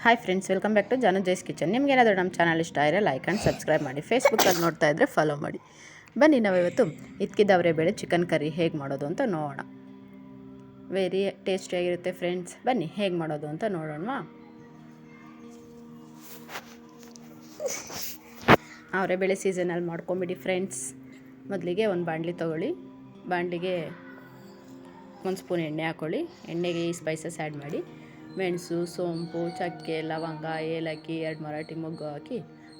Hi friends, welcome back to Janu Jai's kitchen. ನಿಮಗೇನಾದರೂ ನಮ್ಮ channel ಇಷ್ಟ ಆದರೆ ಲೈಕ್ ಆ್ಯಂಡ್ ಸಬ್ಸ್ಕ್ರೈಬ್ ಮಾಡಿ. ಫೇಸ್ಬುಕ್ಕಲ್ಲಿ ನೋಡ್ತಾ ಇದ್ದರೆ ಫಾಲೋ ಮಾಡಿ. ಬನ್ನಿ ನಾವಿವತ್ತು ಇದ್ಕಿದ್ದವರೆ ಬೇಳೆ ಚಿಕನ್ ಕರಿ ಹೇಗೆ ಮಾಡೋದು ಅಂತ ನೋಡೋಣ. ವೆರಿ ಟೇಸ್ಟಿಯಾಗಿರುತ್ತೆ ಫ್ರೆಂಡ್ಸ್. ಬನ್ನಿ ಹೇಗೆ ಮಾಡೋದು ಅಂತ ನೋಡೋಣ. ಅವರೇ ಬೇಳೆ ಸೀಸನಲ್ಲಿ ಮಾಡ್ಕೊಂಬಿಡಿ ಫ್ರೆಂಡ್ಸ್. ಮೊದಲಿಗೆ ಒಂದು ಬಾಣಲಿ ತೊಗೊಳ್ಳಿ. ಬಾಣಲಿಗೆ 1 ಸ್ಪೂನ್ ಎಣ್ಣೆ ಹಾಕ್ಕೊಳ್ಳಿ. ಎಣ್ಣೆಗೆ ಈ ಸ್ಪೈಸಸ್ ಆ್ಯಡ್ ಮಾಡಿ. ಮೆಣಸು, ಸೋಂಪು, ಚಕ್ಕೆ, ಲವಂಗ, ಏಲಕ್ಕಿ, 2 ಮರಾಠಿ ಮೊಗ್ಗು ಹಾಕಿ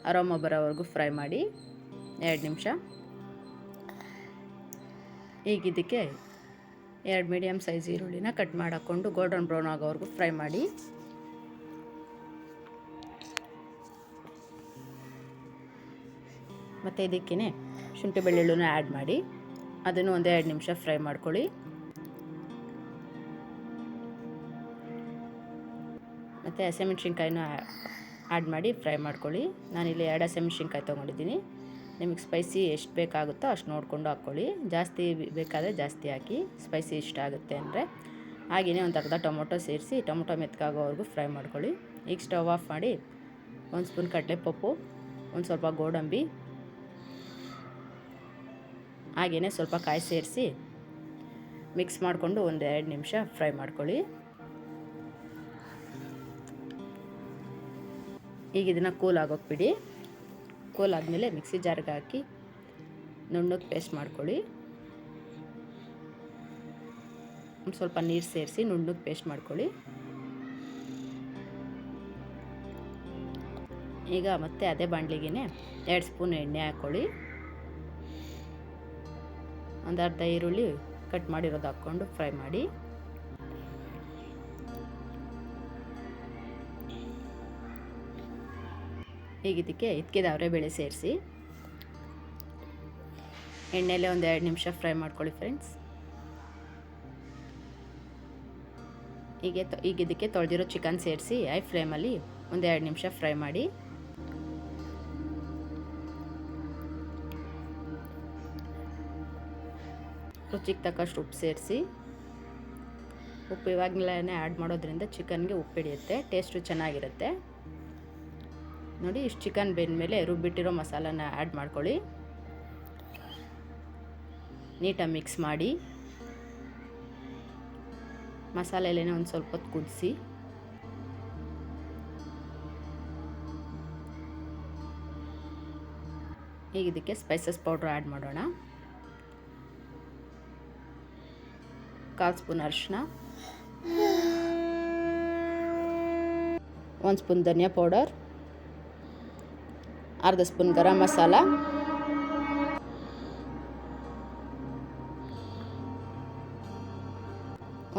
ಅರೋಮ ಬರೋವರೆಗೂ ಫ್ರೈ ಮಾಡಿ 2 ನಿಮಿಷ. ಈಗ ಇದಕ್ಕೆ 2 ಮೀಡಿಯಮ್ ಸೈಜ್ ಈರುಳ್ಳಿನ ಕಟ್ ಮಾಡಿ ಹಾಕ್ಕೊಂಡು ಗೋಲ್ಡನ್ ಬ್ರೌನ್ ಆಗೋವರೆಗೂ ಫ್ರೈ ಮಾಡಿ. ಮತ್ತು ಇದಕ್ಕೇ ಶುಂಠಿ ಬೆಳ್ಳುಳ್ಳಿನ ಆ್ಯಡ್ ಮಾಡಿ ಅದನ್ನು 1-2 ನಿಮಿಷ ಫ್ರೈ ಮಾಡ್ಕೊಳ್ಳಿ. ಮತ್ತು ಹಸಿಮೆಣ್ಸಿನ್ಕಾಯಿನೂ ಆ್ಯಡ್ ಮಾಡಿ ಫ್ರೈ ಮಾಡ್ಕೊಳ್ಳಿ. ನಾನಿಲ್ಲಿ 2 ಹಸಿಮೆಣ್ಸಿನ್ಕಾಯಿ ತೊಗೊಂಡಿದ್ದೀನಿ. ನಿಮಗೆ ಸ್ಪೈಸಿ ಎಷ್ಟು ಬೇಕಾಗುತ್ತೋ ಅಷ್ಟು ನೋಡಿಕೊಂಡು ಹಾಕ್ಕೊಳ್ಳಿ. ಜಾಸ್ತಿ ಬೇಕಾದರೆ ಜಾಸ್ತಿ ಹಾಕಿ, ಸ್ಪೈಸಿ ಇಷ್ಟ ಆಗುತ್ತೆ ಅಂದರೆ. ಹಾಗೆಯೇ ಒಂದು ಅರ್ಧ ಟೊಮೊಟೊ ಸೇರಿಸಿ ಟೊಮೊಟೊ ಮೆತ್ತಗಾಗೋವರೆಗೂ ಫ್ರೈ ಮಾಡ್ಕೊಳ್ಳಿ. ಈಗ ಸ್ಟವ್ ಆಫ್ ಮಾಡಿ 1 ಸ್ಪೂನ್ ಕಡಲೆಪಪ್ಪು, ಒಂದು ಸ್ವಲ್ಪ ಗೋಡಂಬಿ, ಹಾಗೆಯೇ ಸ್ವಲ್ಪ ಕಾಯಿ ಸೇರಿಸಿ ಮಿಕ್ಸ್ ಮಾಡಿಕೊಂಡು 1-2 ನಿಮಿಷ ಫ್ರೈ ಮಾಡ್ಕೊಳ್ಳಿ. ಈಗ ಇದನ್ನು ಕೂಲ್ ಆಗೋಕೆ ಬಿಡಿ. ಕೂಲ್ ಆದಮೇಲೆ ಮಿಕ್ಸಿ ಜಾರ್ಗೆ ಹಾಕಿ ನುಣ್ಣಗೆ ಪೇಸ್ಟ್ ಮಾಡ್ಕೊಳ್ಳಿ. ಒಂದು ಸ್ವಲ್ಪ ನೀರು ಸೇರಿಸಿ ನುಣ್ಣಗೆ ಪೇಸ್ಟ್ ಮಾಡ್ಕೊಳ್ಳಿ. ಈಗ ಮತ್ತೆ ಅದೇ ಬಾಣಲಿಗೆ 2 ಸ್ಪೂನ್ ಎಣ್ಣೆ ಹಾಕ್ಕೊಳ್ಳಿ. ಒಂದು ಅರ್ಧ ಈರುಳ್ಳಿ ಕಟ್ ಮಾಡಿರೋದು ಹಾಕ್ಕೊಂಡು ಫ್ರೈ ಮಾಡಿ. ಈಗ ಇದಕ್ಕೆ ಇದ್ಕಿದ್ದವರೆ ಬೇಳೆ ಸೇರಿಸಿ ಎಣ್ಣೆಲೆ 1-2 ನಿಮಿಷ ಫ್ರೈ ಮಾಡ್ಕೊಳ್ಳಿ ಫ್ರೆಂಡ್ಸ್. ಈಗ ಇದಕ್ಕೆ ತೊಳೆದಿರೋ ಚಿಕನ್ ಸೇರಿಸಿ ಹೈ ಫ್ಲೇಮಲ್ಲಿ 1-2 ನಿಮಿಷ ಫ್ರೈ ಮಾಡಿ. ರುಚಿಗೆ ತಕ್ಕಷ್ಟು ಉಪ್ಪು ಸೇರಿಸಿ. ಉಪ್ಪು ಇವಾಗಲೇ ಆ್ಯಡ್ ಮಾಡೋದ್ರಿಂದ ಚಿಕನ್ಗೆ ಉಪ್ಪು ಹಿಡಿಯುತ್ತೆ, ಟೇಸ್ಟು ಚೆನ್ನಾಗಿರುತ್ತೆ. ನೋಡಿ, ಇಷ್ಟು ಚಿಕನ್ ಬೆಂದಮೇಲೆ ರುಬ್ಬಿಟ್ಟಿರೋ ಮಸಾಲಾನ ಆ್ಯಡ್ ಮಾಡ್ಕೊಳ್ಳಿ. ನೀಟಾಗಿ ಮಿಕ್ಸ್ ಮಾಡಿ ಮಸಾಲೆಲೇನೆ ಒಂದು ಸ್ವಲ್ಪ ಹೊತ್ತು ಕುದಿಸಿ. ಈಗ ಇದಕ್ಕೆ ಸ್ಪೈಸಸ್ ಪೌಡ್ರ್ ಆ್ಯಡ್ ಮಾಡೋಣ. 1/4 ಸ್ಪೂನ್ ಅರಿಶಿನ, 1 ಸ್ಪೂನ್ ಧನಿಯಾ powder, 1/2 spoon garam masala,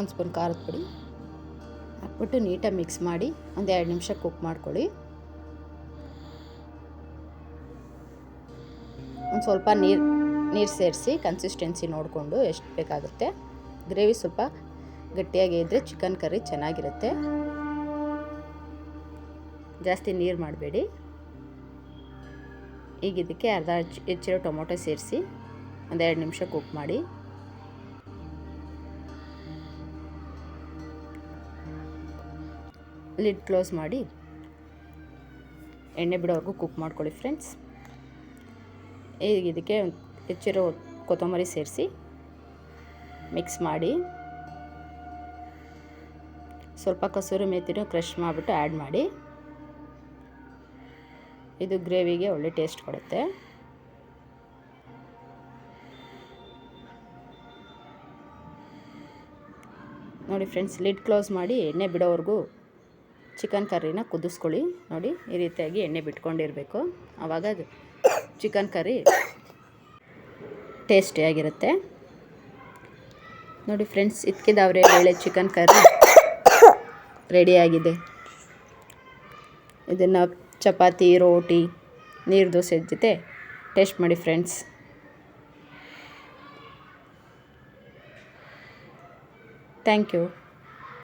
1 spoon ಖಾರದ ಪುಡಿ ಹಾಕ್ಬಿಟ್ಟು ನೀಟಾಗಿ ಮಿಕ್ಸ್ ಮಾಡಿ 1-2 ನಿಮಿಷ ಕುಕ್ ಮಾಡ್ಕೊಳ್ಳಿ. ಒಂದು ಸ್ವಲ್ಪ ನೀರು ಸೇರಿಸಿ ಕನ್ಸಿಸ್ಟೆನ್ಸಿ ನೋಡಿಕೊಂಡು ಎಷ್ಟು ಬೇಕಾಗುತ್ತೆ. ಗ್ರೇವಿ ಸ್ವಲ್ಪ ಗಟ್ಟಿಯಾಗಿ ಇದ್ದರೆ ಚಿಕನ್ ಕರಿ ಚೆನ್ನಾಗಿರುತ್ತೆ. ಜಾಸ್ತಿ ನೀರು ಮಾಡಬೇಡಿ. ಈಗ ಇದಕ್ಕೆ ಅರ್ಧ ಹೆಚ್ಚಿರೋ ಟೊಮೊಟೊ ಸೇರಿಸಿ 1-2 ನಿಮಿಷ ಕುಕ್ ಮಾಡಿ. ಲಿಡ್ ಕ್ಲೋಸ್ ಮಾಡಿ ಎಣ್ಣೆ ಬಿಡೋವರೆಗೂ ಕುಕ್ ಮಾಡ್ಕೊಳ್ಳಿ ಫ್ರೆಂಡ್ಸ್. ಈಗ ಇದಕ್ಕೆ ಹೆಚ್ಚಿರೋ ಕೊತ್ತಂಬರಿ ಸೇರಿಸಿ ಮಿಕ್ಸ್ ಮಾಡಿ. ಸ್ವಲ್ಪ ಕಸೂರಿ ಮೇಥಿನೂ ಕ್ರಷ್ ಮಾಡಿಬಿಟ್ಟು ಆ್ಯಡ್ ಮಾಡಿ. ಇದು ಗ್ರೇವಿಗೆ ಒಳ್ಳೆ ಟೇಸ್ಟ್ ಕೊಡುತ್ತೆ. ನೋಡಿ ಫ್ರೆಂಡ್ಸ್, ಲಿಡ್ ಕ್ಲೋಸ್ ಮಾಡಿ ಎಣ್ಣೆ ಬಿಡೋವರೆಗೂ ಚಿಕನ್ ಕರ್ರಿನ ಕುದಿಸ್ಕೊಳ್ಳಿ. ನೋಡಿ, ಈ ರೀತಿಯಾಗಿ ಎಣ್ಣೆ ಬಿಟ್ಕೊಂಡಿರಬೇಕು. ಆವಾಗ ಅದು ಚಿಕನ್ ಕರಿ ಟೇಸ್ಟಿಯಾಗಿರುತ್ತೆ. ನೋಡಿ ಫ್ರೆಂಡ್ಸ್, ಇದ್ಕಿದ್ದವರೆ ಬೇಳೆ ಚಿಕನ್ ಕರಿ ರೆಡಿಯಾಗಿದೆ. ಇದನ್ನು ಚಪಾತಿ, ರೋಟಿ, ನೀರು ದೋಸೆ ಜೊತೆ ಟೇಸ್ಟ್ ಮಾಡಿ ಫ್ರೆಂಡ್ಸ್. Thank you.